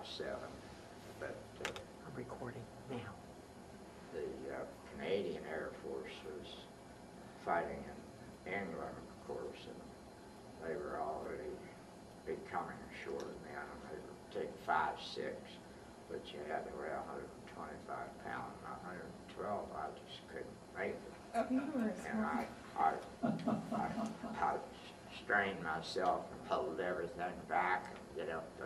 5'7". But I'm recording now. the Canadian Air Force was fighting in England, of course, and they were already becoming short of men, and they would take 5'6", but you had to weigh 125 pounds, not 112. I just couldn't make it. Oh, you were And I strained myself and pulled everything back and get up to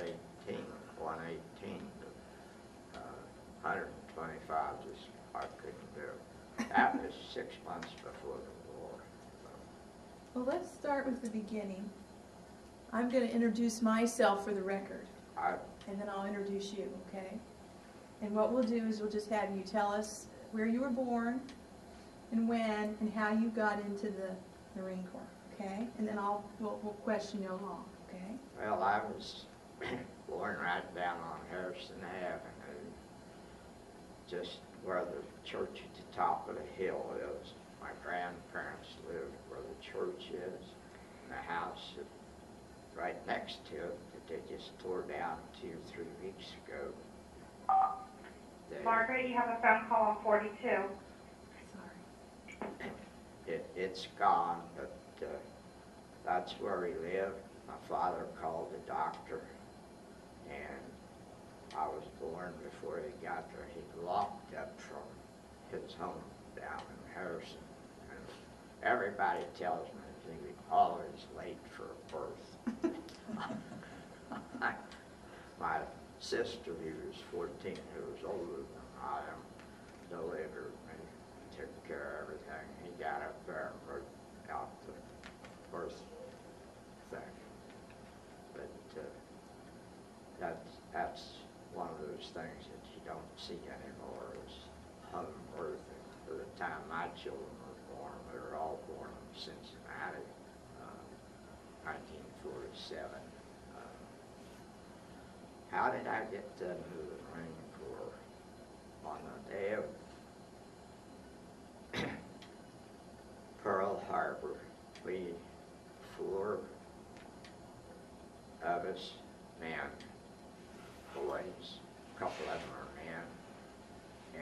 18, 118. But 125, just I couldn't do. That was 6 months before the war. So. Well, let's start with the beginning. I'm going to introduce myself for the record, and then I'll introduce you, okay? And what we'll do is we'll just have you tell us where you were born and when and how you got into the Marine Corps, okay? And then we'll question you along, okay? Well, I was born right down on Harrison Avenue, just where the church at the top of the hill is. My grandparents lived where the church is, and the house right next to it that they just tore down 2 or 3 weeks ago. Margaret, you have a phone call on 42. Sorry. It's gone, but that's where he lived. My father called the doctor, and I was born before he got there. He locked up from his home down in Harrison. And everybody tells me he was always late for a birth. My sister, who was 14 years older than I am, delivered me, took care of everything. He got up there and worked out the birth thing. But that's one of those things that you don't see anymore, is home birthing. By the time my children were born, they were all born in Cincinnati, 1947. How did I get into the Marine Corps? On the day of Pearl Harbor, we 4 of us men, boys, a couple of them are men,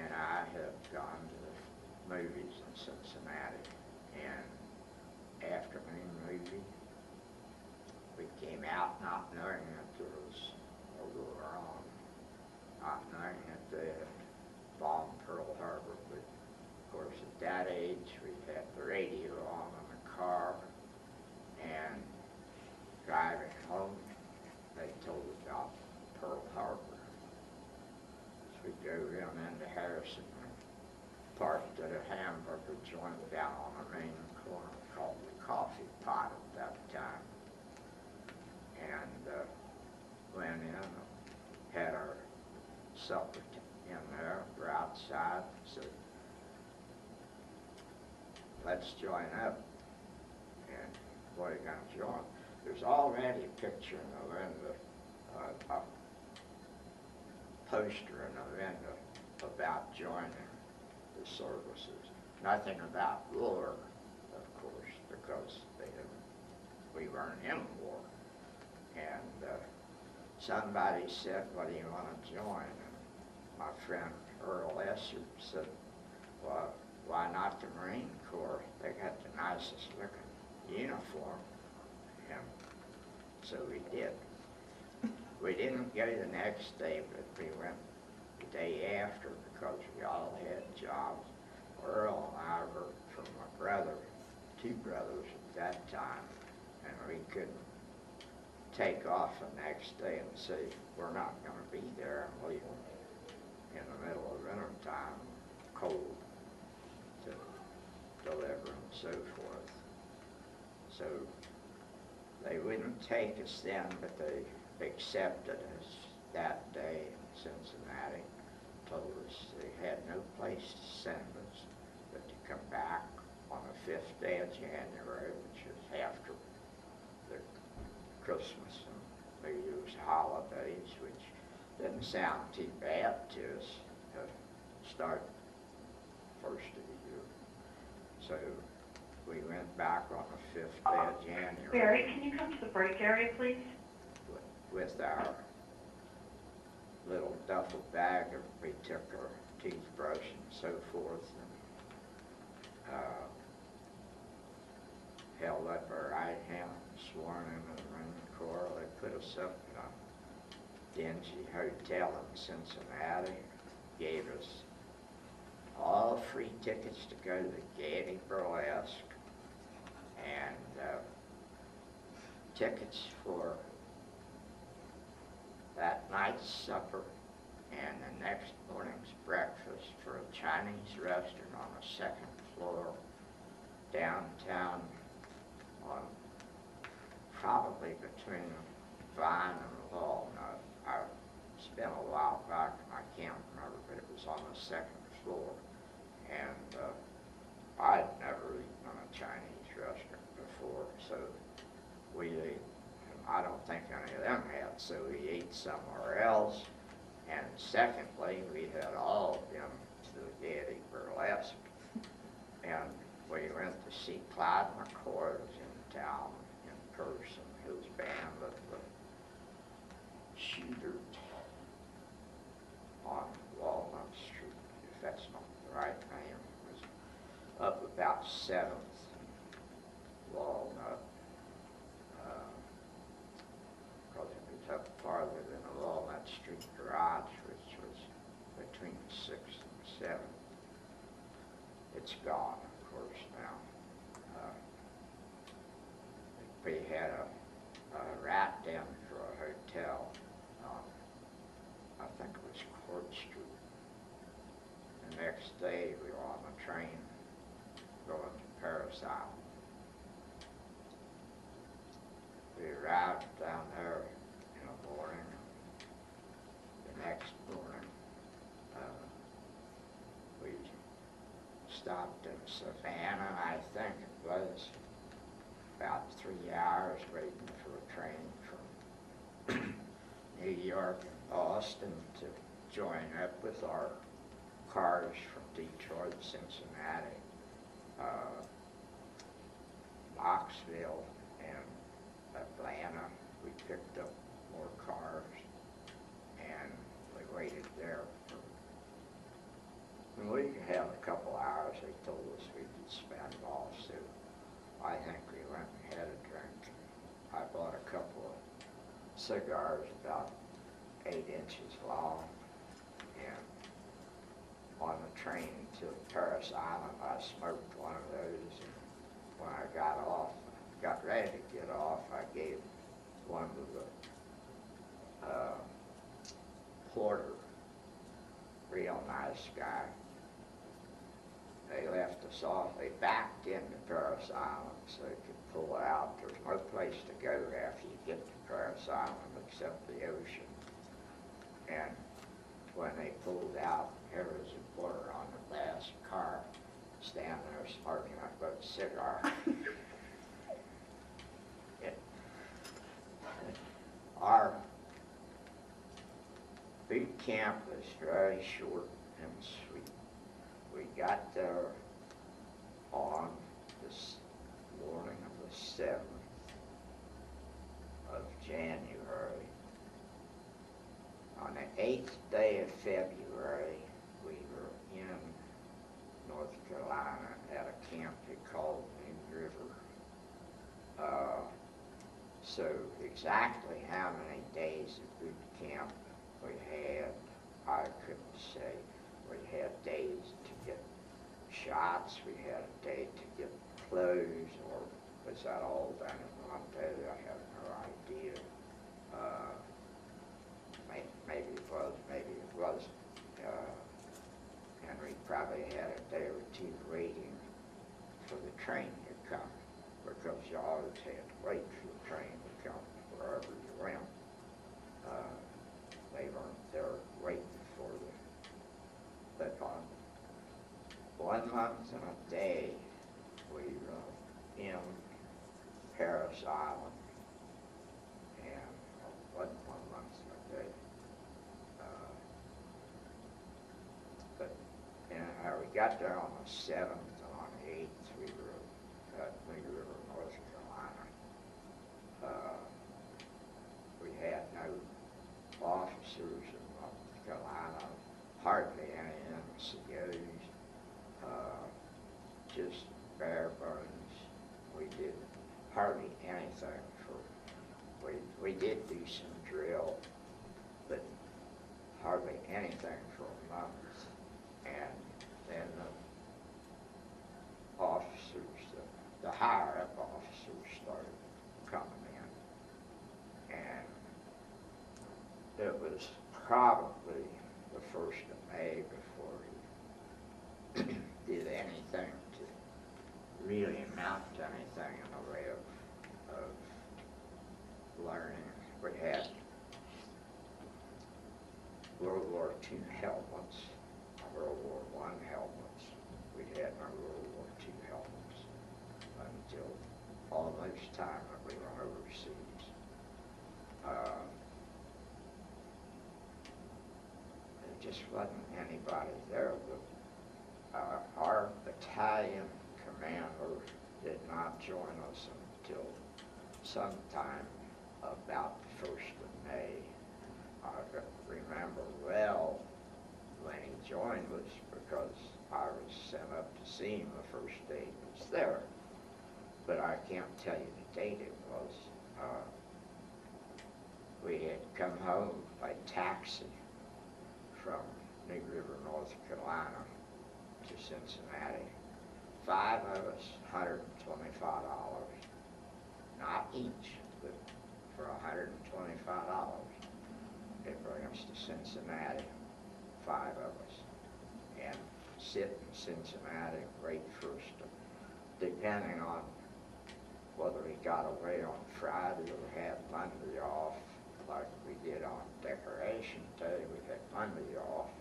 and I had gone to the movies in Cincinnati, and afternoon movie, we came out not knowing that there was a war on, not knowing that they had bombed Pearl Harbor, but of course at that age we had the radio on in the car, and driving home they told us about Pearl Harbor. So we drove into Harrison and parked at a hamburger joint down on the main corner called the Coffee Pot at that time. And went in, had our supper in there, we're outside, so let's join up. And what are you going to join? There's already a picture in the window, a poster in the window about joining the services. Nothing about war, of course, because we weren't in war. And somebody said, "What do you want to join?" And my friend Earl Esser said, "Well, why not the Marine Corps? They got the nicest looking uniform." And so we did. We didn't go the next day, but we went the day after because we all had jobs. Earl and I worked for my brother, 2 brothers at that time, and we couldn't take off the next day and say, we're not going to be there and leave in the middle of winter time, cold, to deliver and so forth. So they wouldn't take us then, but they accepted us that day in Cincinnati, told us they had no place to send us, but to come back on the 5th day of January, which is after the Christmas and New Year's holidays, which didn't sound too bad to us to start first of the year. So we went back on the 5th day of January. Barry, can you come to the break area, please? With our little duffel bag, and we took our toothbrush and so forth, and held up our right hand, sworn into the Marine Corps. They put us up in a dingy hotel in Cincinnati, gave us all free tickets to go to the Gaiety Burlesque, and tickets for that night's supper and the next morning's breakfast for a Chinese restaurant on the second floor downtown, on probably between Vine and Walnut. It's been a while back and I can't remember, but it was on the second floor. And I'd never eaten in a Chinese restaurant before, so we ate. I don't think any of them had, so we ate somewhere else. And secondly, we had all been to the Gaiety Burlesque. And we went to see Clyde McCoy was in town in person. His band of the Shooter on Walnut Street, if that's not the right name. It was up about 7th Walnut. Because it was up farther than the Walnut Street Garage, which was between 6th and 7th. It's gone, of course, now. We had a rat down for a hotel on, I think it was Court Street. The next day, we were on the train going to Paris Island. We arrived down there in the morning. The next morning, we stopped in Savannah, I think it was, about 3 hours waiting for a train from New York and Boston to join up with our cars from Detroit, Cincinnati, Knoxville, and Atlanta. We picked up more cars, and we waited there for, and we could have a couple hours. They told us we could spend off, so I think we went and had a drink. I bought a couple of cigars about 8 inches long, and on the train to Paris Island, I smoked one of those, and when I got ready to get off, I gave one to the porter, real nice guy. They left us off. They backed into Paris Island so they could pull out. There's no place to go after you get to Paris Island except the ocean. And when they pulled out, there was a porter on the last car standing there smoking a cigar. Our boot camp was very short and sweet. We got there on this morning of the 7th of January. On the 8th day of February, we were in North Carolina at a camp they called New River. So exactly how many days of boot camp we had, I couldn't say. We had days to get shots, we had a day to get clothes, or was that all done in one day? I have no idea. Maybe it was, maybe it wasn't. And we probably had a day or two waiting for the train to come, because you always had to wait for the train to come wherever you went. They weren't there waiting for you. But on 1 month and a day, we were in Paris Island, and it wasn't 1 month and a day. But we got there on the 7th, and on the 8th we were at New River, North Carolina. We had no officers and hardly anything for, we did do some drill, but hardly anything for a month. And then the officers, the higher up officers started coming in. And it was probably the 1st of May before he did anything to really amount to anything in the way of learning. We had World War II helmets, World War I helmets. We had no World War II helmets until almost time that we went overseas. There just wasn't anybody there. Our battalion commander did not join us until sometime about the 1st of May. I remember well when he joined us because I was sent up to see him the first day he was there. But I can't tell you the date it was. We had come home by taxi from New River, North Carolina to Cincinnati. 5 of us, $125. Not each, but for $125. It brought us to Cincinnati, 5 of us, and sit in Cincinnati and wait for us to, depending on whether we got away on Friday or had Monday off, like we did on Decoration Day, we had Monday off.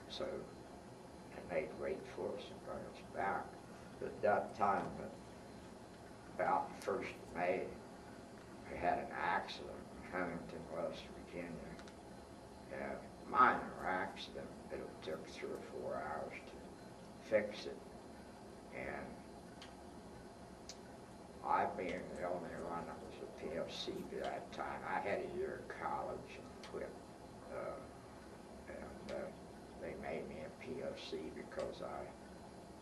So, and they'd wait for us and bring us back. But at that time, about the 1st of May, we had an accident in Huntington, West Virginia. A minor accident. It took 3 or 4 hours to fix it. And I, being the only one that was a PFC at that time, I had a year of college and quit. They made me a PFC because I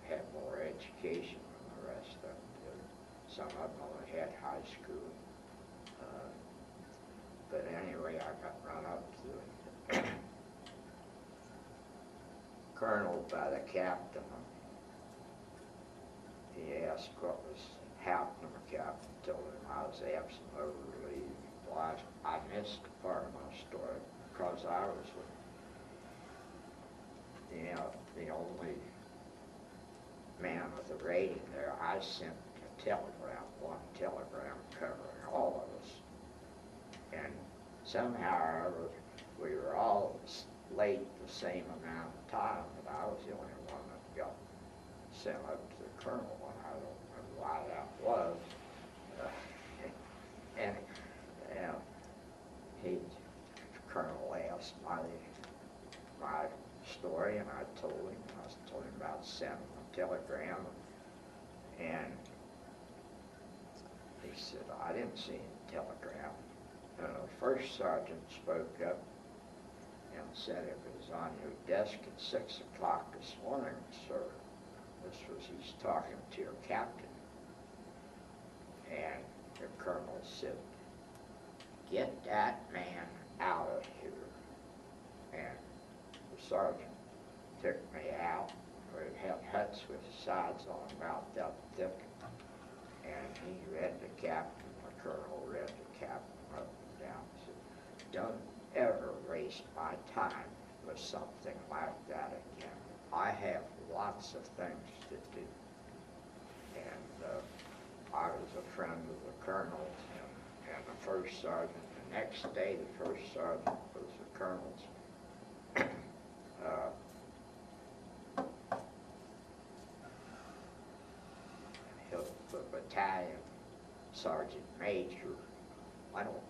had more education than the rest of them did. Some of them only had high school. But anyway, I got run up to the colonel by the captain. He asked what was happening. The captain told him I was absent over leave. Well, I missed a part of my story because I was, the only man with a rating there. I sent a telegram, one telegram covering all of us. And somehow or other, we were all late the same amount of time, but I was the only one that got sent up to the colonel, and I don't know why that was. The colonel asked my story, and I told him. I told him about sending a telegram, and he said, I didn't see any telegram. And the first sergeant spoke up and said it was on your desk at 6 o'clock this morning, sir. He's talking to your captain. And the colonel said, get that man out of here. And the sergeant took me out. We had huts with sides on about that thick. And he read the captain, the colonel read the captain up and down. He said, don't ever waste my time with something like that again. I have lots of things to do. And I was a friend of the colonel's and the first sergeant. The next day, the first sergeant was the colonel's. The battalion sergeant major, I don't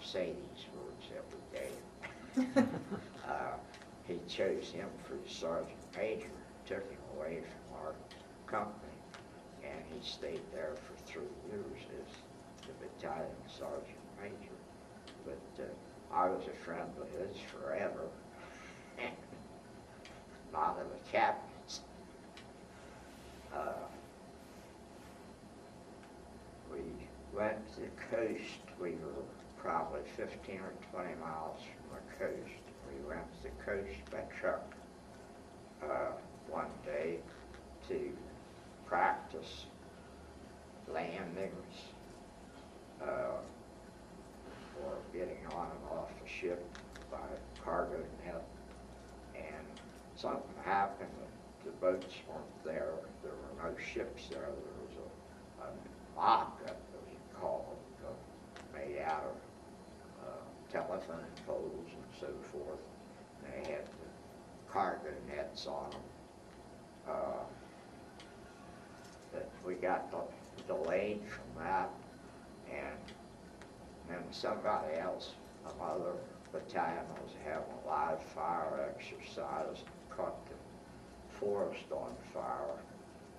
say these words every day. He chose him for his sergeant major, took him away from our company, and he stayed there for 3 years as the battalion sergeant major. But I was a friend of his forever, and a lot of the captains. We went to the coast. We were probably 15 or 20 miles from the coast. We went to the coast by truck one day to practice landings or getting on and off the ship by cargo net. And something happened. The boats weren't there. There were no ships there. There was a mock-up, as you call it, made out of telephone poles and so forth. And they had the cargo nets on them. But we got delayed from that, and then somebody else, another battalion, was having a live fire exercise, caught the forest on fire,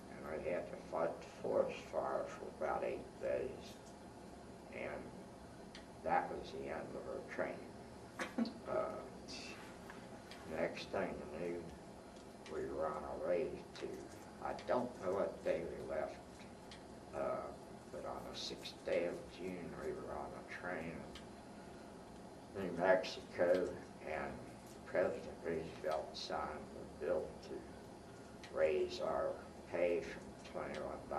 and we had to fight the forest fire for about 8 days, and that was the end of our training. Next thing you knew, we were on our way to, I don't know what day we left, but on the 6th day of June, we were on a train in New Mexico, and President Roosevelt signed the bill to raise our pay from $21 a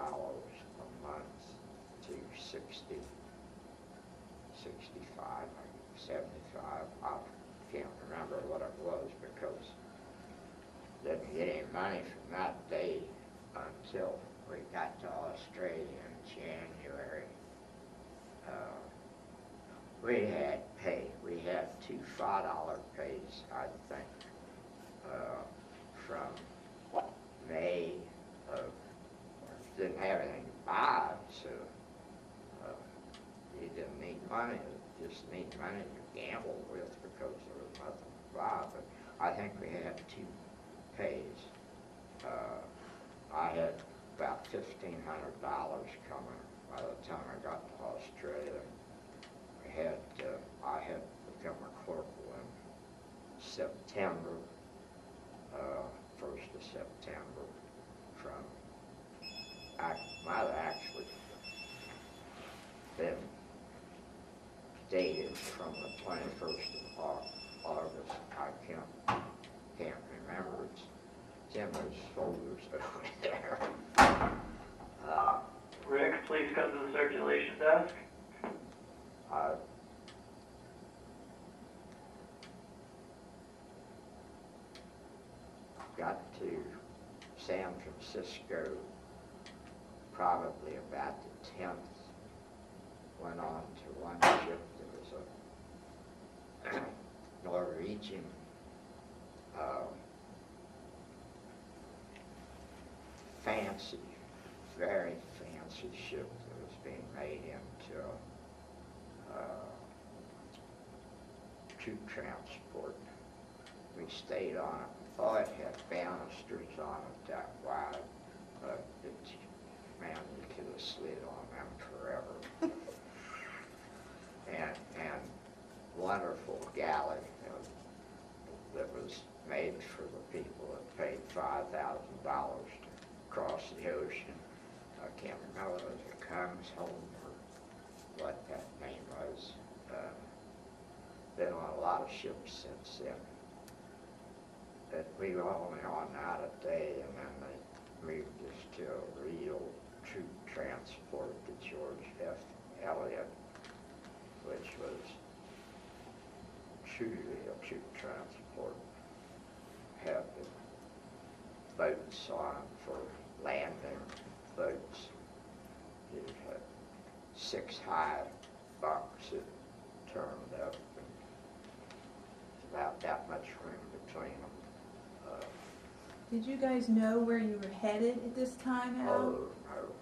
month to 60, 65, 75. I can't remember what it was because didn't get any money from that day until we got to Australia in January. We had pay. We had 2 $5 pays, I think, from May of, didn't have anything to buy, so you didn't need money. You just need money to gamble with because there was nothing to buy. But I think we had 2 pays. I had about $1,500 coming by the time I got to Australia. I had become a corporal in September, 1st of September. I might have actually been dated from the 21st of August. I can't remember. It's in those folders over there. Rick, please come to the circulation desk. I got to San Francisco probably about the 10th. Went on to one ship that was a Norwegian fancy, very fancy ship that was being made into troop transport. We stayed on it. Oh, it had banisters on it that wide, but man, you could have slid on them forever. and wonderful galley that was made for the people that paid $5,000 to cross the ocean. I can't remember whether it was a Comes Home or what that name was. Been on a lot of ships since then. But we were only on that a day, and then they moved us to a real troop transport, the George F. Elliott, which was truly a troop transport. Had the boats on for landing boats. It had 6 high bunks that turned up, and about that much room between them. Did you guys know where you were headed at this time, Al? Oh, no.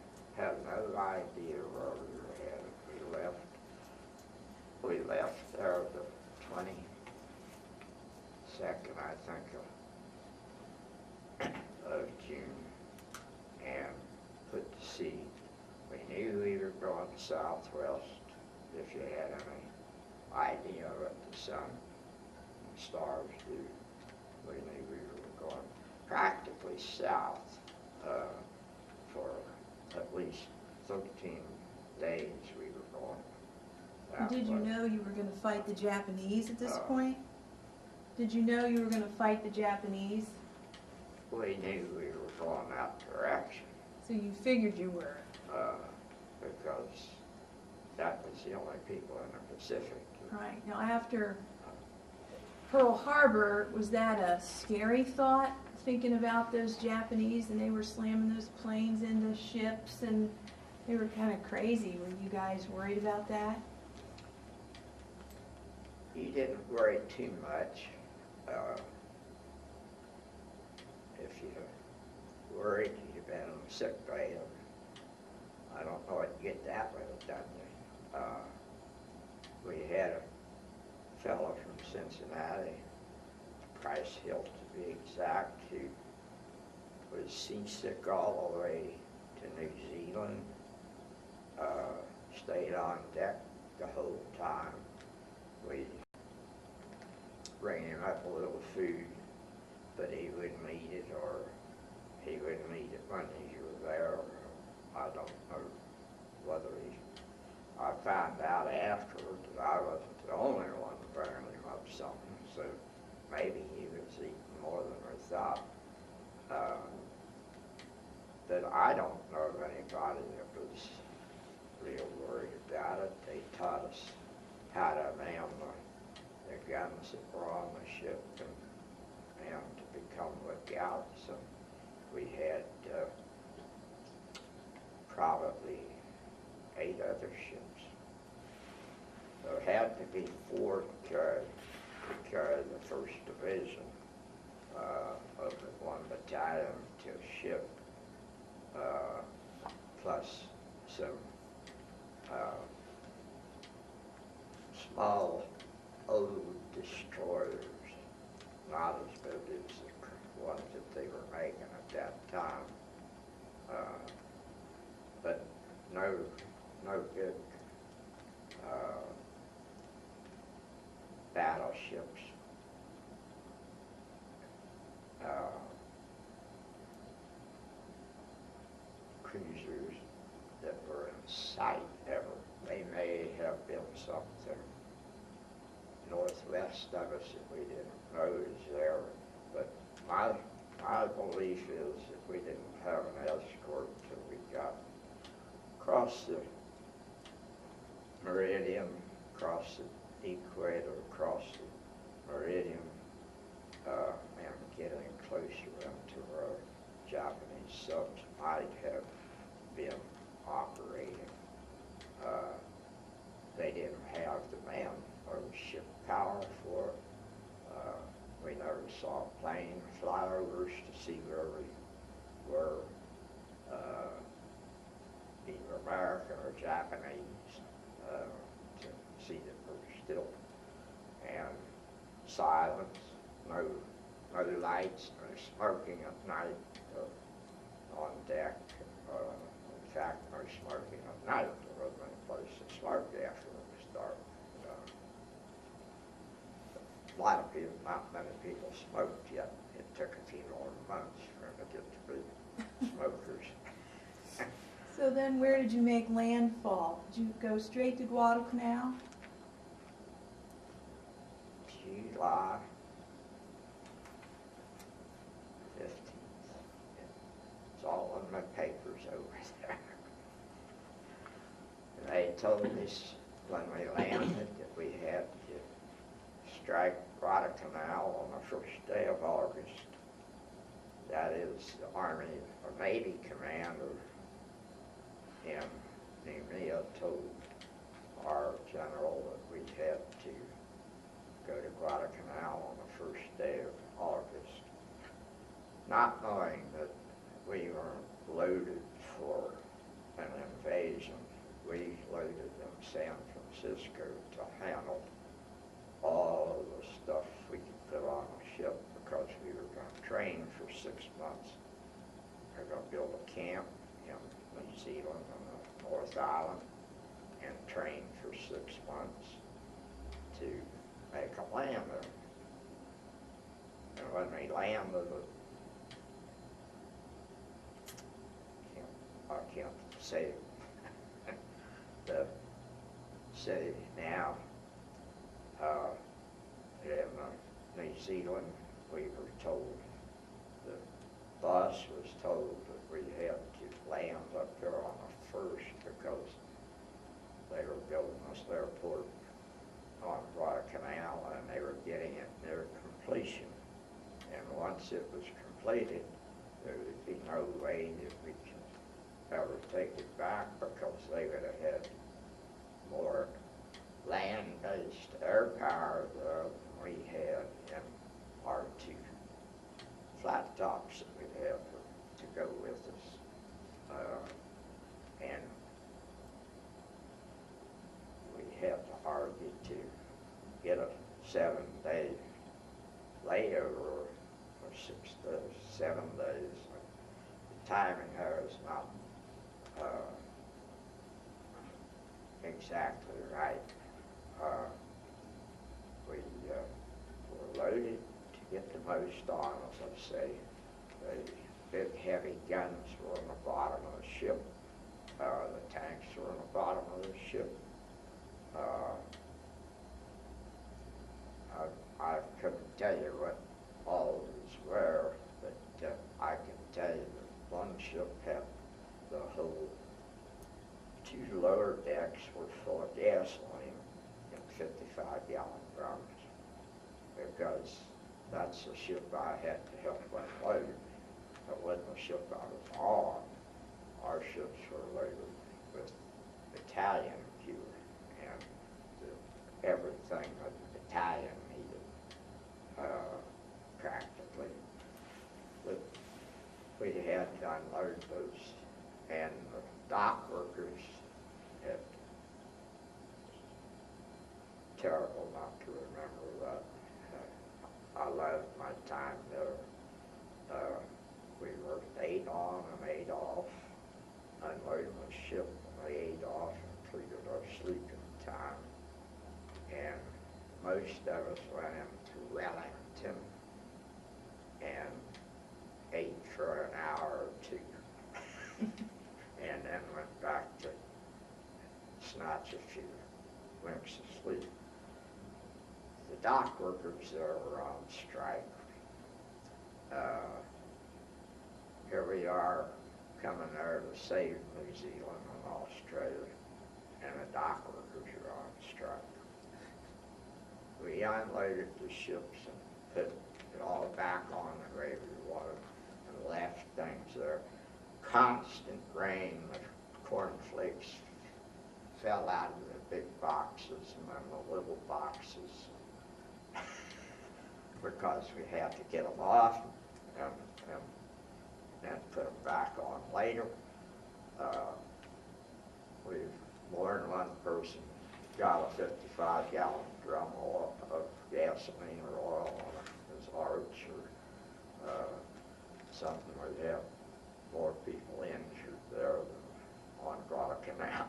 Had no idea where we were headed. We left there the 22nd, I think, of June, and put to sea. We knew we were going southwest. If you had any idea what the sun and stars do, we knew we were going practically south for at least 13 days. We That Did you was- know you were gonna fight the Japanese at this Uh. point? Did you know you were gonna fight the Japanese? We knew we were going that direction, So you figured you were. because that was the only people in the Pacific. Right. Now after Pearl Harbor, was that a scary thought, thinking about those Japanese and they were slamming those planes into ships and they were kind of crazy? Were you guys worried about that? You didn't worry too much. If you worried, you'd have been on the sick bay. I don't know what you get that way done. We had a fellow from Cincinnati, Price Hill to be exact, who was seasick all the way to New Zealand, stayed on deck the whole time. We bring him up a little food, but he wouldn't eat it, or he wouldn't eat it when you were there. I don't know whether he, I found out afterward that I wasn't the only one bringing him up something, so maybe he was eating more than we thought. But I don't know of anybody that was real worried about it. They taught us how to man the guns that were on the ship and to become lookouts. And we had probably 8 other ships. There had to be 4 to carry the 1st Division of the 1 battalion to a ship, plus some small old destroyers, not as big as the ones that they were making at that time, but no big battleships. Cruisers that were in sight ever. They may have been something northwest of us that we didn't know was there, but my belief is that we didn't have an escort until we got across the meridian, across the equator, across the meridian, and getting closer into where Japanese subs might have been operating. They didn't have the man or the ship power for it. We never saw a plane flyovers to see where we were, either American or Japanese, to see that we're still. And silence, no lights, no smoking at night on deck. In fact, no smoking at night. There wasn't any place to smoke after it was dark. A lot of people, not many people smoked yet. It took a few more months for them to get to be smokers. So then where did you make landfall? Did you go straight to Guadalcanal? July 15th. It's all in my papers over there. And they told us when we landed that we had to strike Guadalcanal on the 1st day of August. That is, the Army or Navy commander in Nemea told our general that we had to go to Guadalcanal on the 1st day of August, not knowing that we were loaded for an invasion. We loaded in San Francisco to handle all of the stuff we could put on the ship because we were going to train for 6 months. We were going to build a camp in New Zealand on the North Island and train for 6 months to make a land there. And when we landed, I can't say the say now, in New Zealand, we were told, the bus was told that we had to land up there on the first because they were building this airport on Guadalcanal and they were getting it near completion. And once it was completed, there would be no way that we can ever take it back because they would have had more land-based air power there than we had in our two flat tops that we'd have to go with us. And we had to argue to get a 7-day layover or 7 days. The timing there is not exactly right. We were loaded to get the most on, as I say. The big heavy guns were on the bottom of the ship. The tanks were on the bottom of the ship. I couldn't tell you what all these were, but I can tell you that one ship had the whole 2 lower decks were full of gasoline in 55-gallon drums, because that's the ship I had to help unload. It wasn't the ship I was on. Our ships were loaded with battalion fuel and everything that the battalion needed, practically. But we had to unload those, and the dock workers had, terrible not to remember that. I loved my time there. We worked 8 on and 8 off, unloading the ship on the 8 off, included our sleeping time. And most of us went into Wellington and ate for an hour or 2, and then went back to snatch a few winks of sleep. The dock workers there were on strike. Here we are coming there to save New Zealand and Australia, and the dock workers are on strike. We unloaded the ships and put it all back on the gravy water and left things there. Constant rain, the cornflakes fell out of the big boxes and then the little boxes because we had to get them off and then put them back on later. We've more than one person got a 55-gallon drum of gasoline or oil on it as arch or something where they have more people injured there than on Guadalcanal.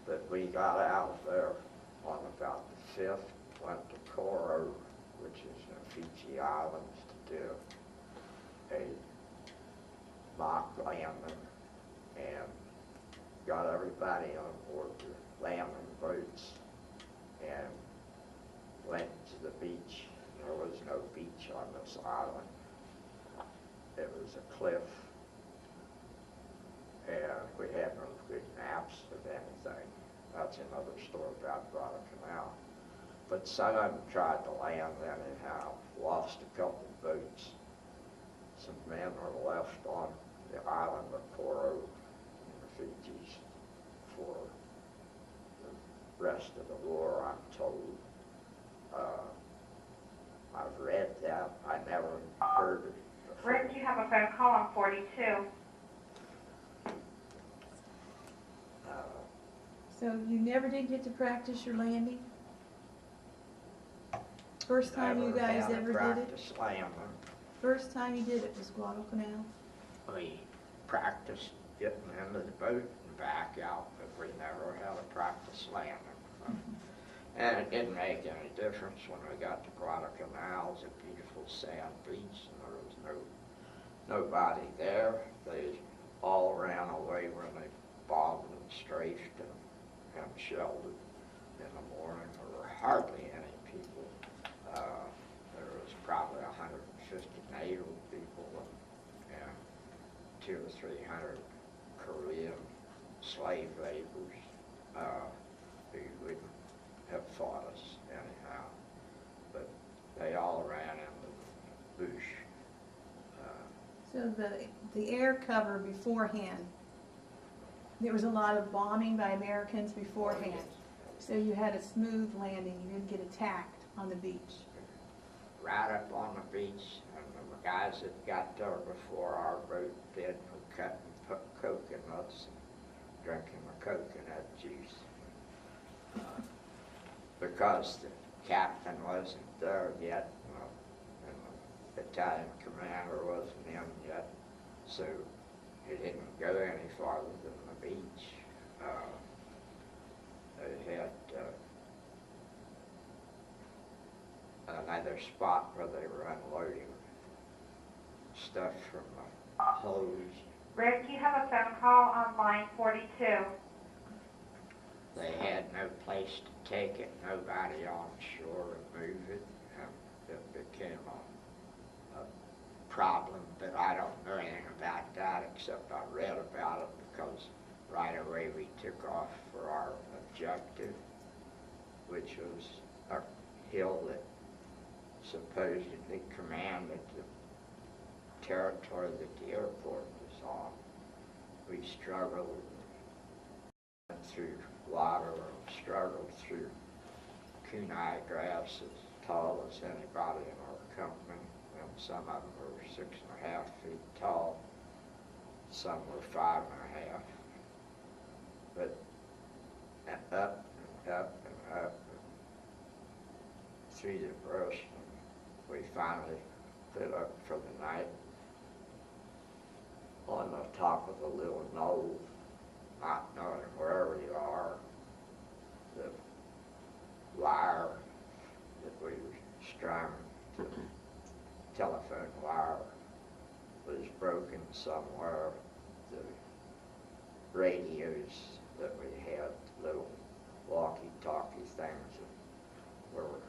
But we got out of there on about the 5th, went to Coro, which is in Fiji Islands, to do a mock landing, and got everybody on board the landing boats and went to the beach. There was no beach on this island. It was a cliff, and we had no good maps of anything. That's another story about Guadalcanal. But some of them tried to land anyhow, lost a couple boats. Some men were left on the island of Coro in the Fijis for the rest of the war, I'm told. I've read that. I never heard it before. Rick, you have a phone call on 42. So you never did get to practice your landing? First time you guys Never had ever to did it? practice landing. First time you did it was Guadalcanal? We practiced getting into the boat and back out, but we never had to practice landing. And it didn't make any difference when we got to Guadalcanal. It was a beautiful sand beach, and there was nobody there. They all ran away when they bought sheltered in the morning. There were hardly any people. There was probably 150 native people and 200 or 300 Korean slave laborers who wouldn't have fought us anyhow. But they all ran into the bush. So the air cover beforehand, there was a lot of bombing by Americans beforehand. So you had a smooth landing. You didn't get attacked on the beach. Right up on the beach, and the guys that got there before our boat did were cutting coconuts and drinking the coconut juice. Because the captain wasn't there yet, and the battalion commander wasn't in yet, so he didn't go any farther than the beach. They had another spot where they were unloading stuff from the hose. Rick, you have a phone call on line 42. They had no place to take it, nobody on shore to move it, and it became a problem. But I don't know anything about that except I read about it because right away we took off for our objective, which was a hill that supposedly commanded the territory that the airport was on. We struggled through water, struggled through kunai grass as tall as anybody in our company, and some of them were 6.5 feet tall, some were 5.5. But up and up and up through the brush, and we finally put up for the night on the top of a little knoll, not knowing where we are. The wire that we strung, the telephone wire, was broken somewhere. The radios that we had, little walkie-talkie things that were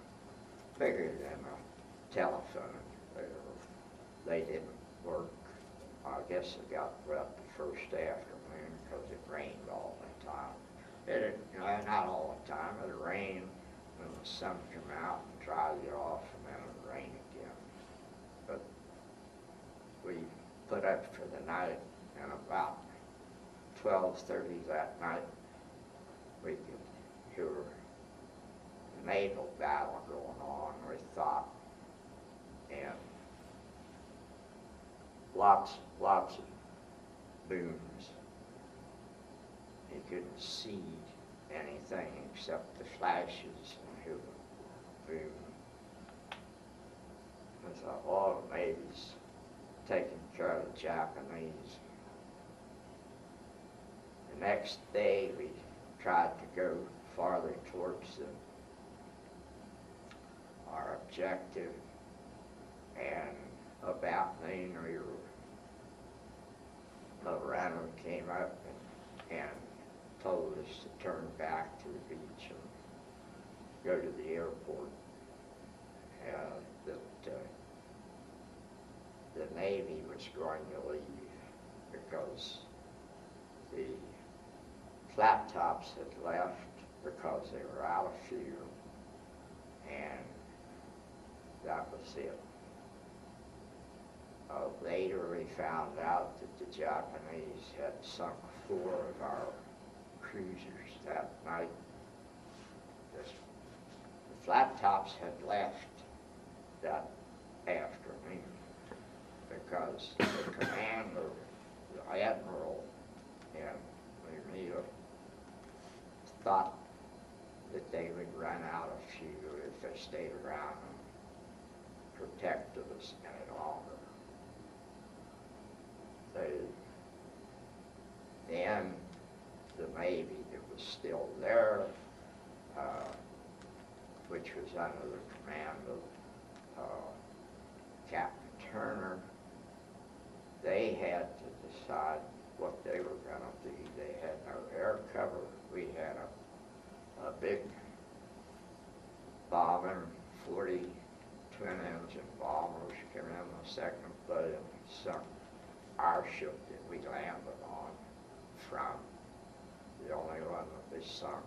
bigger than a telephone, they didn't work. I guess it got wet the first afternoon because it rained all the time. It didn't, not all the time, it rained when the sun came out and dried you off, and then it would rain again. But we put up for the night, and about 12:30 that night, we could hear a naval battle going on, we thought, and lots of booms. You couldn't see anything except the flashes and hear the boom. I thought, oh, the Navy's taking care of the Japanese. The next day we tried to go farther towards our objective, and about noon a runner came up and told us to turn back to the beach and go to the airport. The Navy was going to leave because the flat tops had left because they were out of fuel, and that was it. Later we found out that the Japanese had sunk 4 of our cruisers that night. The flat tops had left that afternoon because the commander, the admiral, and O'Neill thought that they would run out of fuel if they stayed around and protected us any longer. Then the Navy that was still there, which was under the command of Captain Turner, they had to decide what they were going to do. They had no air cover. We had a a big bombing 40 twin-engine bombers came in the second day and sunk our ship that we landed on from the only one that they sunk.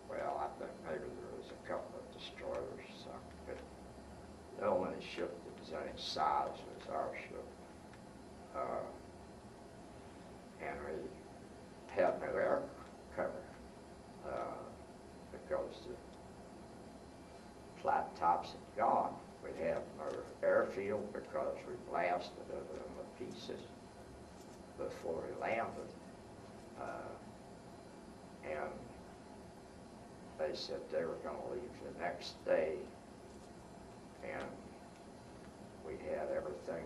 Well, I think maybe there was a couple of destroyers sunk, but the only ship that was any size was our ship. And we had no air cover because the flat tops had gone. We had no airfield because we blasted it into pieces before we landed. And they said they were going to leave the next day, and we had everything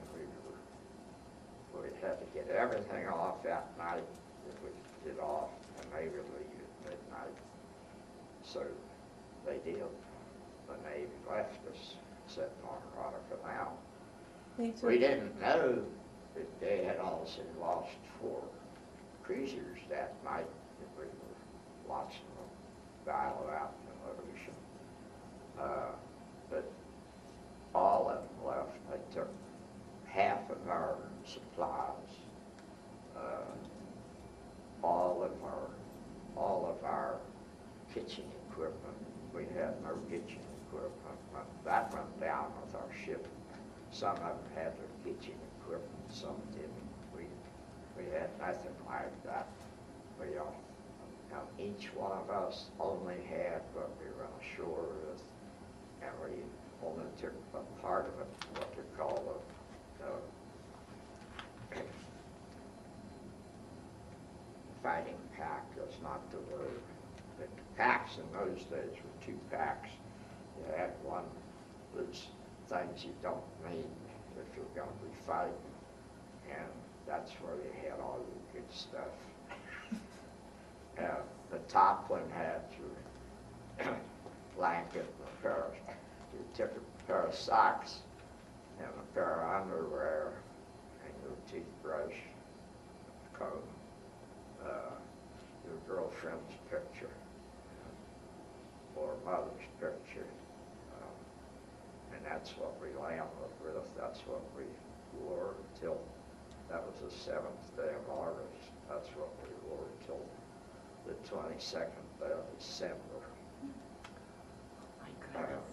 we had to get everything off that night that we did off, and they would leave at midnight. So they did. The Navy left us sitting on Guadalcanal. We didn't know that they had also lost 4 cruisers that night that we were watching them battle out in the ocean. But all of them left. They took half of our supplies, all of our kitchen equipment. We had no kitchen equipment. That went down with our ship. Some of them had their kitchen equipment, some didn't. We had nothing like that. Each one of us only had what we were ashore with, and we only took a part of it, what they call the fighting pack. That's not the word. The packs in those days were 2 packs. You had one that's things you don't need if you're going to be fighting, and that's where you had all your good stuff. The top one had your blanket and a pair of, you took a pair of socks and a pair of underwear and your toothbrush, comb, your girlfriend's picture, or mother's picture. And that's what we landed with. That's what we wore until, that was the 7th day of August. That's what we wore until the 22nd day of December. My goodness.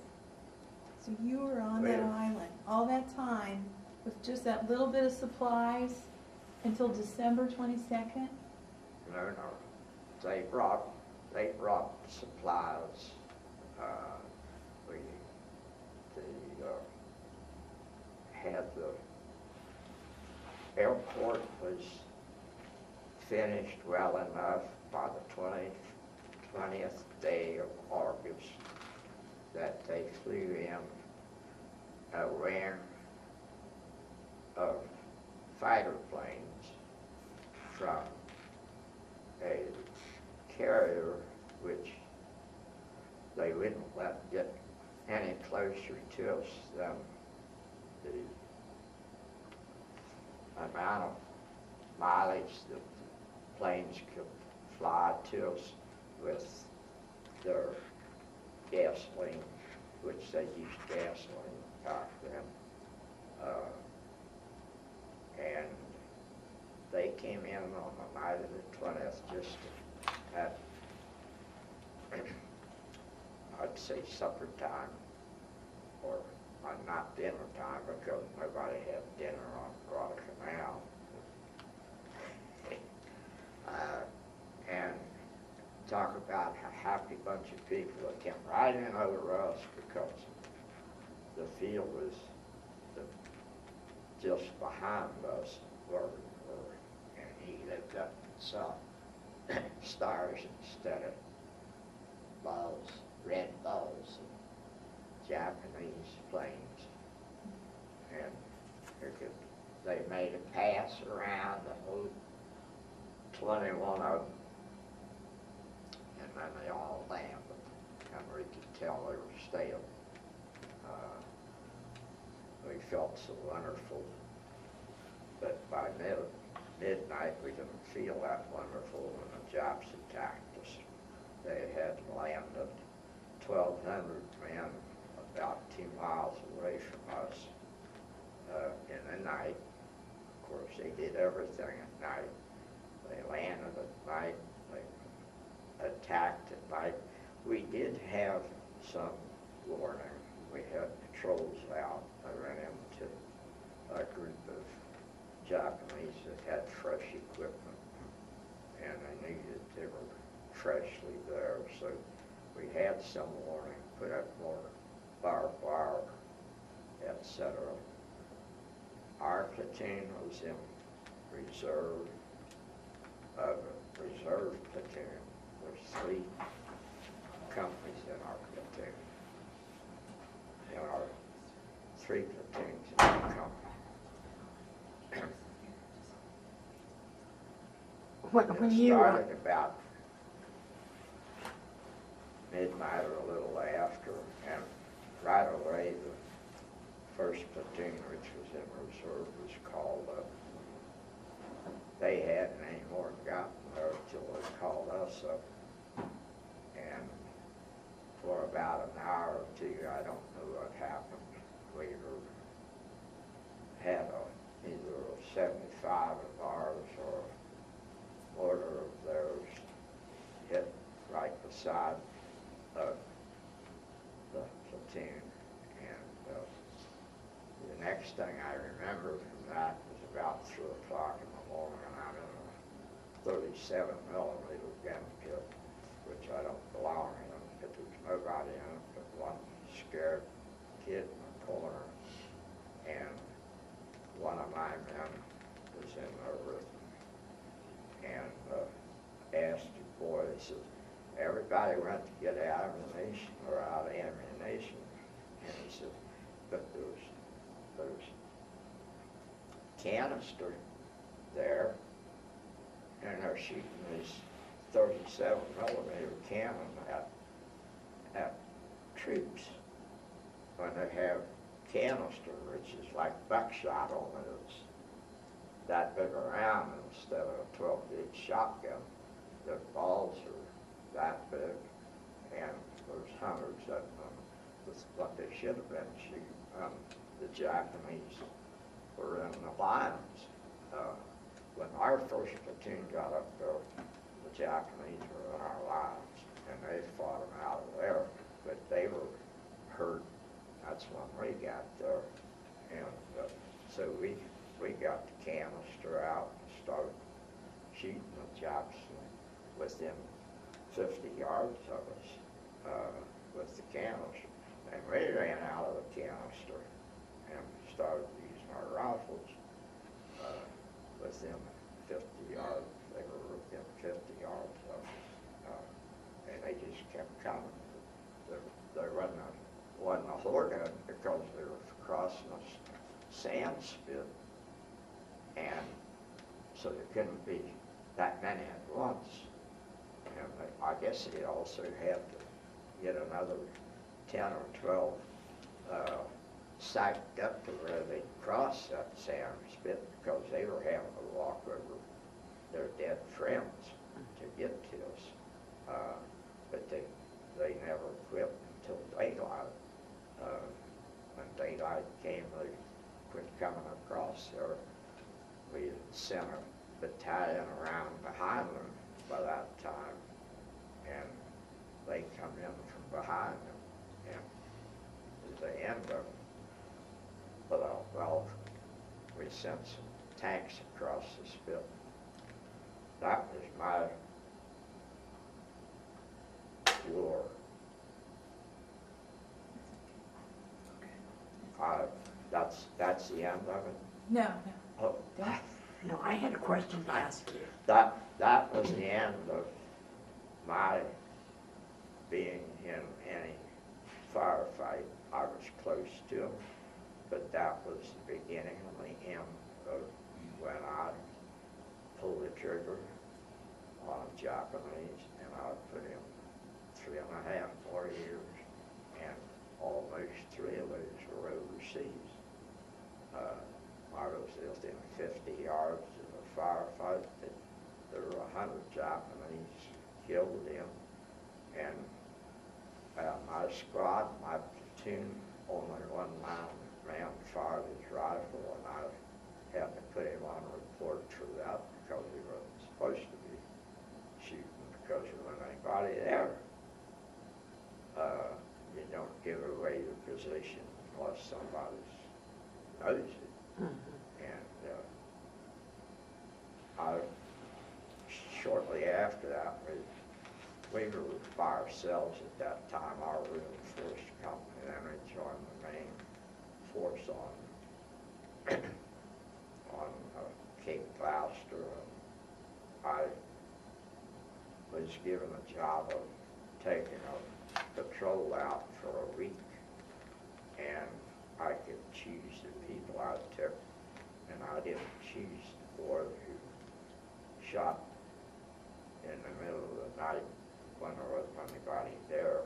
So you were on that island all that time with just that little bit of supplies until December 22nd? No. They brought supplies. Had the airport was finished well enough by the 20th day of August that they flew in a ring of fighter planes from a carrier which they wouldn't let get any closer to us than the amount of mileage that the planes could fly to us with their gasoline, which they used gasoline back then. And they came in on the night of the 20th just at, I'd say, supper time, or not dinner time, because nobody had dinner on Guadalcanal. And talk about a happy bunch of people that came right in over us because the field was just behind us where we were, and he lived up and saw stars instead of balls, red balls, and Japanese planes. And they made a pass around the whole 21 of them, and then they all landed, and we could tell they were stale. We felt so wonderful, but by midnight we didn't feel that wonderful when the Japs attacked us. they had landed 1,200 men about 2 miles away from us in the night. Of course, they did everything at night. They landed at night, they attacked at night. We did have some warning. We had patrols out. I ran into a group of Japanese that had fresh equipment, and they were freshly there, so we had some warning, put up more barbed wire, etc. Our platoon was in reserve. Of a reserve platoon, there's 3 companies in our platoon. There are 3 platoons in our company. When It you started about midnight or a little after, and right away the first platoon, which was in reserve, was called up. They hadn't any more gotten there till they called us up, and for about an hour or 2, I don't know what happened. We had either a 75 of ours or a mortar of theirs hit right beside the platoon, and the next thing I remember from that was about 3 o'clock in the morning, and I'm in a 37 millimeter gun pit, which I don't belong in. But there's nobody in it but one scared kid in the corner, and one of my men was in there with me, and asked the boys, everybody went to get ammunition or out of ammunition, and he said, but there's canister there, and they're shooting this 37 millimeter cannon at troops when they have canister, which is like buckshot, only it's that big around instead of a 12-gauge shotgun. The balls are that big, and there's hundreds of them. That's what they should have been shooting. The Japanese were in the lines. When our first platoon got up there, the Japanese were in our lines, and they fought them out of there, but they were hurt. That's when we got there, and so we got the canister out and started shooting the Japs within 50 yards of us with the canister, and we ran out of the canister and started using our rifles within 50 yards. They were within 50 yards of us, and they just kept coming. There wasn't a horde of them because they were crossing a sand spit, and so there couldn't be that many at once. And I guess they also had to get another 10 or 12 sacked up to where they'd cross that sand spit, because they were having to walk over their dead friends to get to us. But they never quit until daylight. When daylight came, they quit coming across there. We had sent a battalion around behind them by that time, and they come in from behind them, and at the end of well, we sent some tanks across the spit. That was my war. That's the end of it. No, Oh, No, I had a question to ask you. that was the end of my being in any firefight. I was close to them, but that was the beginning and the end of when I pulled the trigger on Japanese, and I put in 3.5 more years, and almost 3 of those were overseas. I was within 50 yards of a firefight that there were 100 Japanese killed in. And my squad, my platoon, only one man fired his rifle, and I had to put him on report for that because he wasn't supposed to be shooting because there wasn't anybody there. You don't give away your position unless somebody's knows it. And shortly after that, we were by ourselves at that time. Our reinforced company, and we joined the main force on Cape Gloucester. I was given a job of taking a patrol out for a week, and I could choose the people I took, and I didn't choose the boy who shot in the middle of the night when there wasn't anybody there.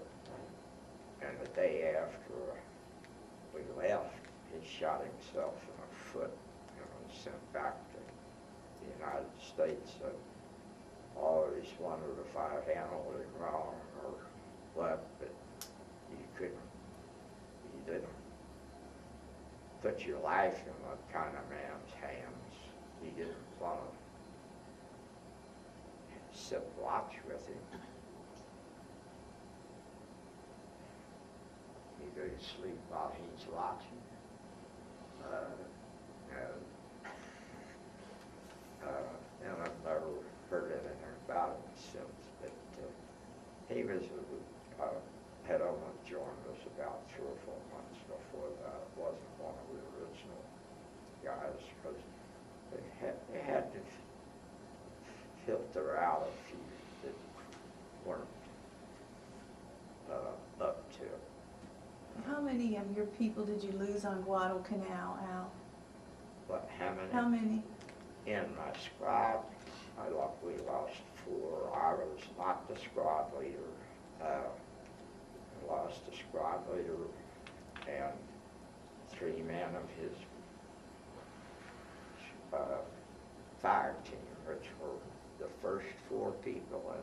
And the day after we left, he shot himself in the foot and was sent back to the United States. And I always wondered if I handled it wrong or what, but you didn't put your life in that kind of man's hands. You didn't want to sit and watch with him. You go to sleep while he's watching. And I've never heard anything about him since, but he was had only joined us about 3 or 4 months before that. It wasn't one of the original guys, because they had to filter out a few that weren't up to it. How many of your people did you lose on Guadalcanal, Al? But How many? in my squad, we lost 4. I was not the squad leader. Lost the squad leader and 3 men of his fire team, which were the first 4 people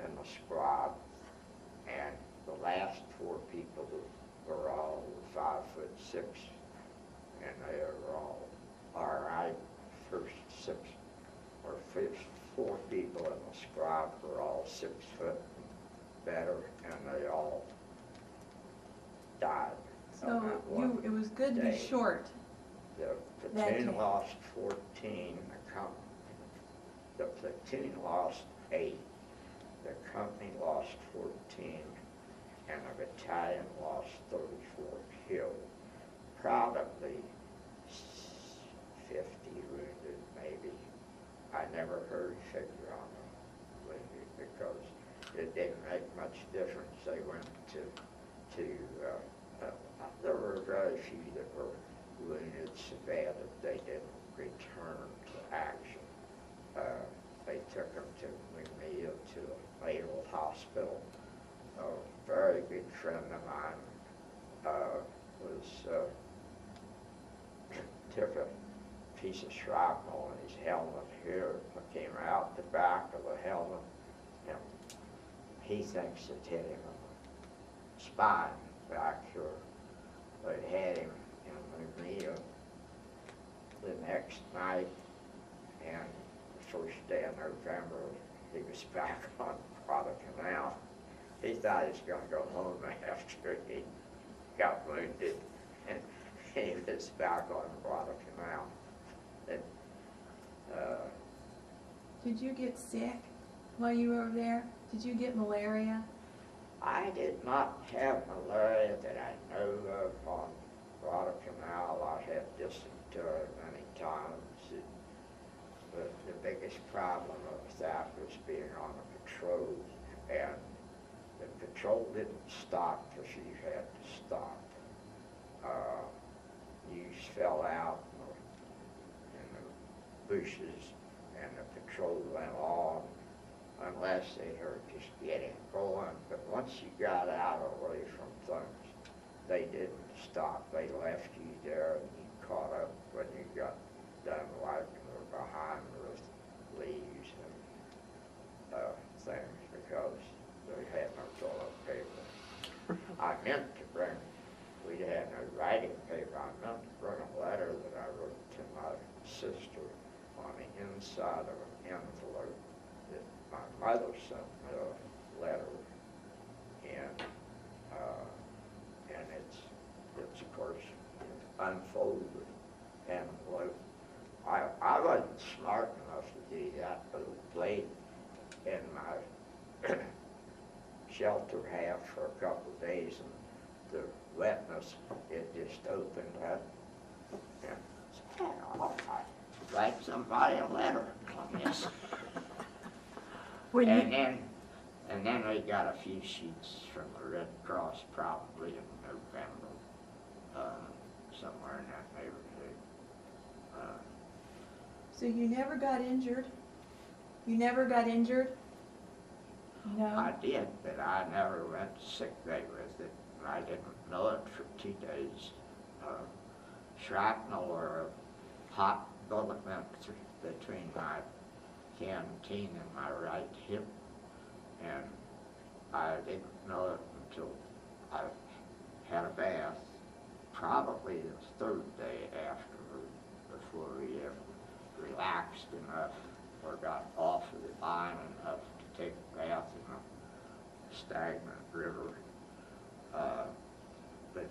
in the squad, and the last 4 people were all 5'6", and they were all right. First 6 or 4 people in the squad were all 6 foot better, and they all died. So it was good to be short. The That platoon day. lost 14, the platoon lost 8, the company lost 14, and the battalion lost 34 killed. Probably 50 wounded, maybe. I never heard a figure on them wounded because it didn't make much difference. They went to there were very few that were wounded so bad that they didn't return to action. They took them to McNeil to a naval hospital. A very good friend of mine took a piece of shrapnel in his helmet here. It came out the back of the helmet, and he thinks it hit him in the spine back here. They had him in McNeil the next night, and the first day of November, he was back on Guadalcanal. He thought he was going to go home after he got wounded, and he was back on Guadalcanal. And, Did you get sick while you were over there? Did you get malaria? I did not have malaria that I know of on Guadalcanal. I had dysentery many times. But the biggest problem of that was being on a patrol, and the patrol didn't stop because you had to stop. You fell out in the bushes, and the patrol went on unless they were just getting going. But once you got out away from things, they didn't stop. They left you there, and you caught up when you got done wiping or behind with leaves and things, because they had no meant to bring, we had no writing paper, I meant to bring a letter that I wrote to my sister on the inside of an envelope that my mother sent me a letter, and it's of course unfolded envelope. I wasn't smart enough to do that, but it played in my shelter house for a couple of days, and the wetness, it just opened up. And said, oh, I write somebody a letter on this. When you, And then we got a few sheets from the Red Cross probably in November, somewhere in that neighborhood. So you never got injured? You never got injured? No? I did, but I never went to sick bay with it. I didn't know it for 2 days. Shrapnel or a hot bullet went between my canteen and my right hip, and I didn't know it until I had a bath, probably the 3rd day afterward, before we ever relaxed enough or got off of the line enough to take a bath in a stagnant river. But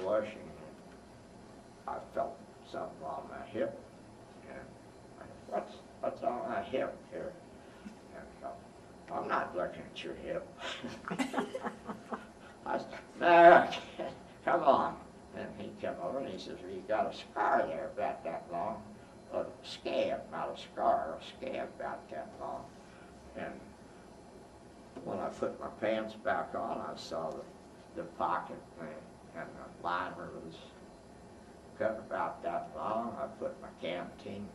washing it, I felt something on my hip, and I said, what's on my hip here? And I thought, I'm not looking at your hip. I said, no, come on. And he came over and he says, well, you got a scar there about that long. A scab, not a scar, a scab about that long. And when I put my pants back on, I saw the pocket and the liner was cut about that long. I put my canteen,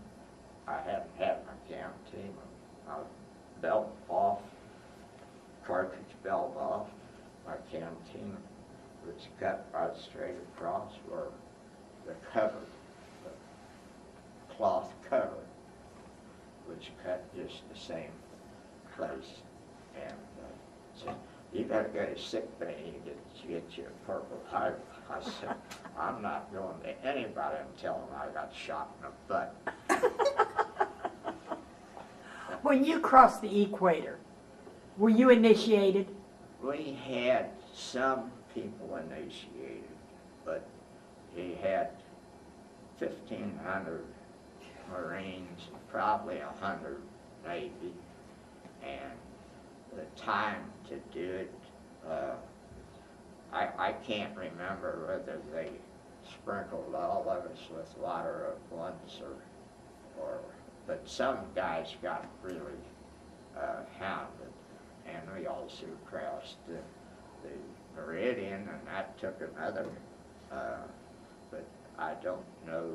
I hadn't had my canteen, my belt off, cartridge belt off. My canteen was cut right straight across where the cover, the cloth cover, was cut just the same place. And said, you better go to sick bay and get you a purple heart. I said, I'm not going to anybody and tell them I got shot in the butt. when you crossed the equator, were you initiated? We had some people initiated, but he had 1,500 Marines, probably 100 Navy, and the time to do it, I can't remember whether they sprinkled all of us with water at once or but some guys got really hounded, and we also crossed the meridian, and that took another, but I don't know,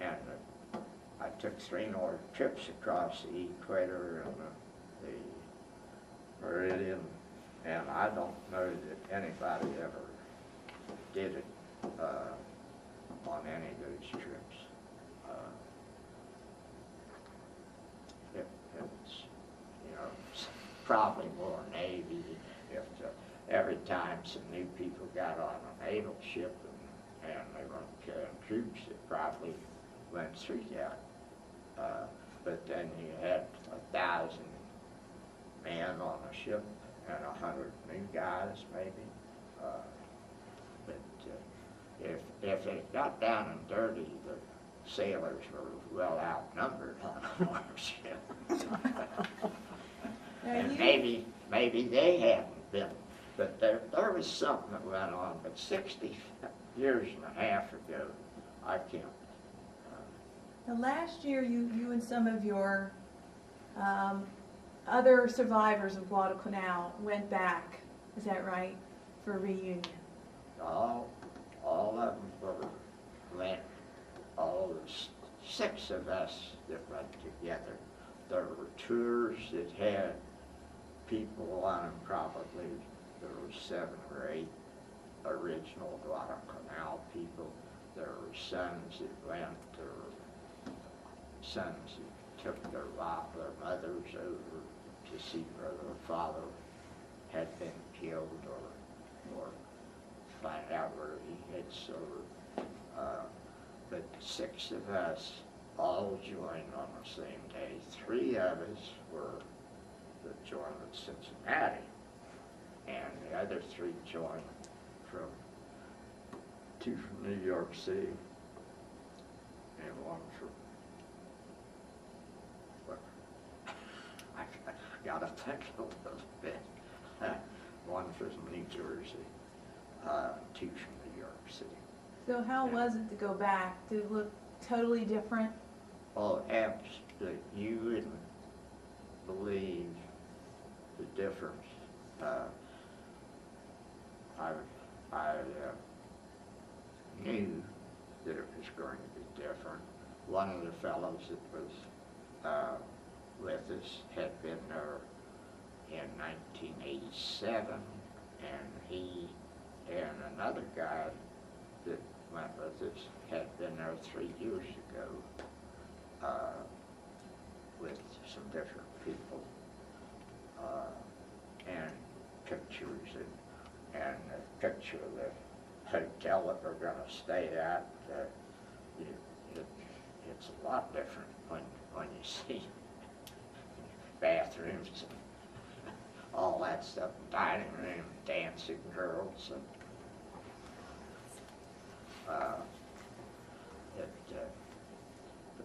and I took 3 more trips across the equator and the meridian, and I don't know that anybody ever did it on any of those trips. It's, you know, probably more Navy. If every time some new people got on a naval ship and they weren't carrying troops, it probably went through that. But then you had 1,000 men on a ship and 100 new guys, maybe. But if it got down and dirty, the sailors were well outnumbered on our ship. And maybe they hadn't been, but there was something that went on. But 60 years and a half ago, I can't. Now, last year, you and some of your other survivors of Guadalcanal went back, is that right, for a reunion? All of them went, all the 6 of us that went together. There were tours that had people on them, probably there were 7 or 8 original Guadalcanal people. There were sons that went, there were sons that took their mothers over to see where their father had been killed or find out where he had served. But 6 of us all joined on the same day. 3 of us were that joined at Cincinnati, and the other 3 joined from 2 from New York City and 1 from, what, I gotta think a little bit. 1 from New Jersey, 2 from New York City. So how was it to go back? Did it look totally different? Oh, absolutely. You wouldn't believe the difference. I knew that it was going to be different. One of the fellows that was with us had been there in 1987, and he and another guy that went with us had been there 3 years ago with some different people, and pictures and a picture of the hotel that we're going to stay at. It's a lot different when you see bathrooms and all that stuff, dining room, dancing girls, and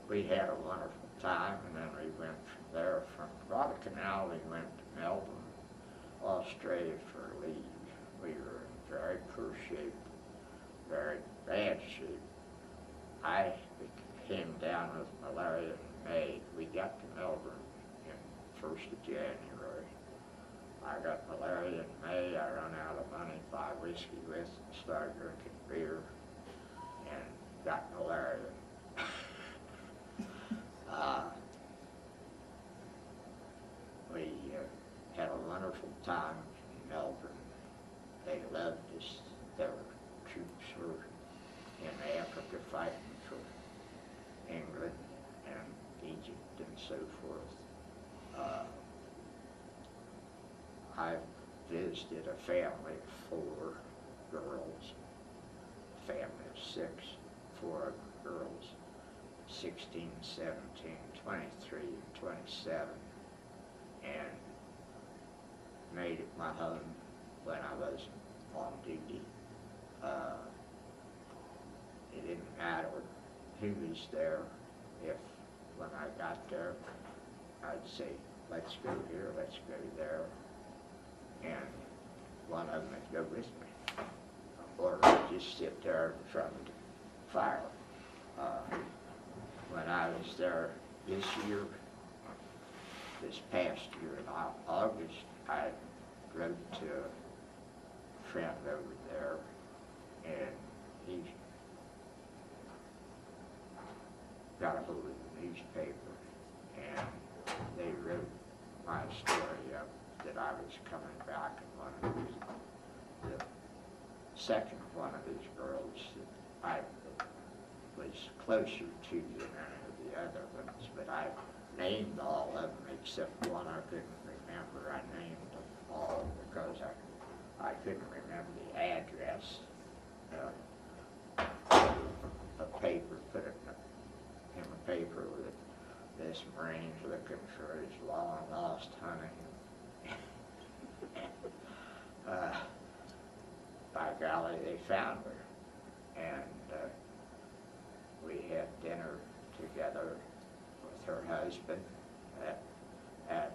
we had a wonderful time, and then we went from there. From Guadalcanal, we went to Melbourne, Australia for leave. We were in very poor shape, very bad shape. I came down with malaria in May. We got to Melbourne in 1st of January. I got malaria in May. I run out of money to buy whiskey with and started drinking beer and got malaria. We had a wonderful time in Melbourne. They loved us. Their troops were in Africa fighting for England and Egypt and so forth. I visited a family of 4 girls, a family of 6, 4 of the girls, 16, 17, 23, and 27, and made it my home when I was on duty. It didn't matter who was there. If when I got there, I'd say, let's go here, let's go there, and one of them would go with me, or I'd just sit there in front of the fire. When I was there this past year in August, I wrote to a friend over there, and he got a hold of the newspaper, and they wrote my story up that I was coming back, and the second one of these girls that I was closer to than any of the other ones, but I named all of them except one I couldn't remember. I named them all because I couldn't remember the address. A paper, put it in the paper with this Marine's looking for his long lost honey. By golly, they found her, and we had dinner together with her husband at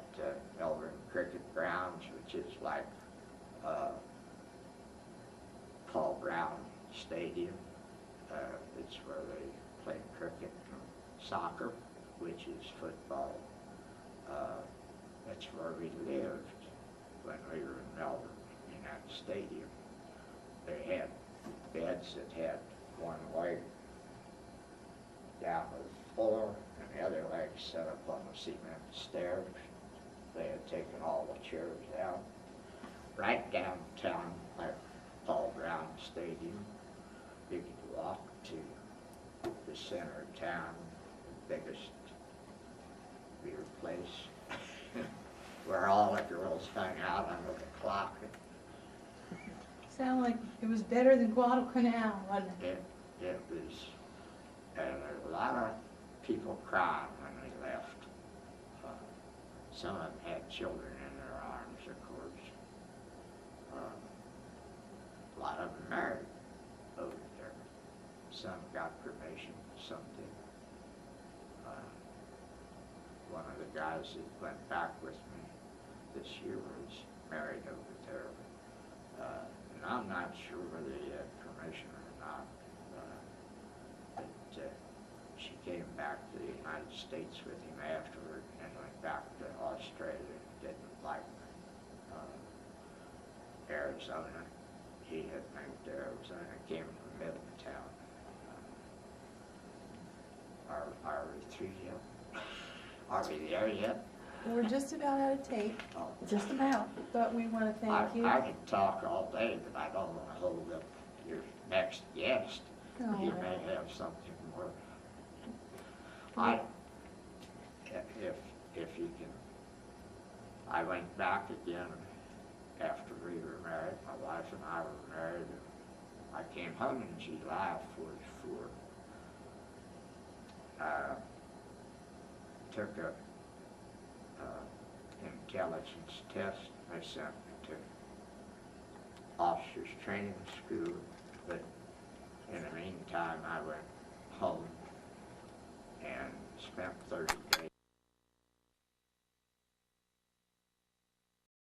Melbourne Cricket Grounds, which is like Paul Brown Stadium. It's where they play cricket and soccer, which is football. That's where we lived when we were in Melbourne, in that stadium. They had beds that had one leg down to the floor and the other leg set up on the cement stairs. They had taken all the chairs out. Right downtown at Paul Brown Stadium, you could walk to the center of town, the biggest beer place. where all the girls hung out under the clock. Sound like it was better than Guadalcanal, wasn't it? It was, and there were a lot of people crying when they left. Some of them had children in their arms, of course. A lot of them married over there. Some got cremation, some didn't. One of the guys that went back with me this year was married over there. And I'm not sure whether he had permission or not. But she came back to the United States with him afterward and went back to Australia. Didn't like Arizona. He had moved to Arizona, came from Middletown. Are we through yet? Are we there yet? We're just about out of tape, Just about. but we want to thank you. I can talk all day, but I don't want to hold up your next guest. Oh, You well. may have something more. If you can, I went back again after we were married. My wife and I were married. I came home in July of '44. Took a intelligence test. They sent me to officers training school, but in the meantime I went home and spent 30 days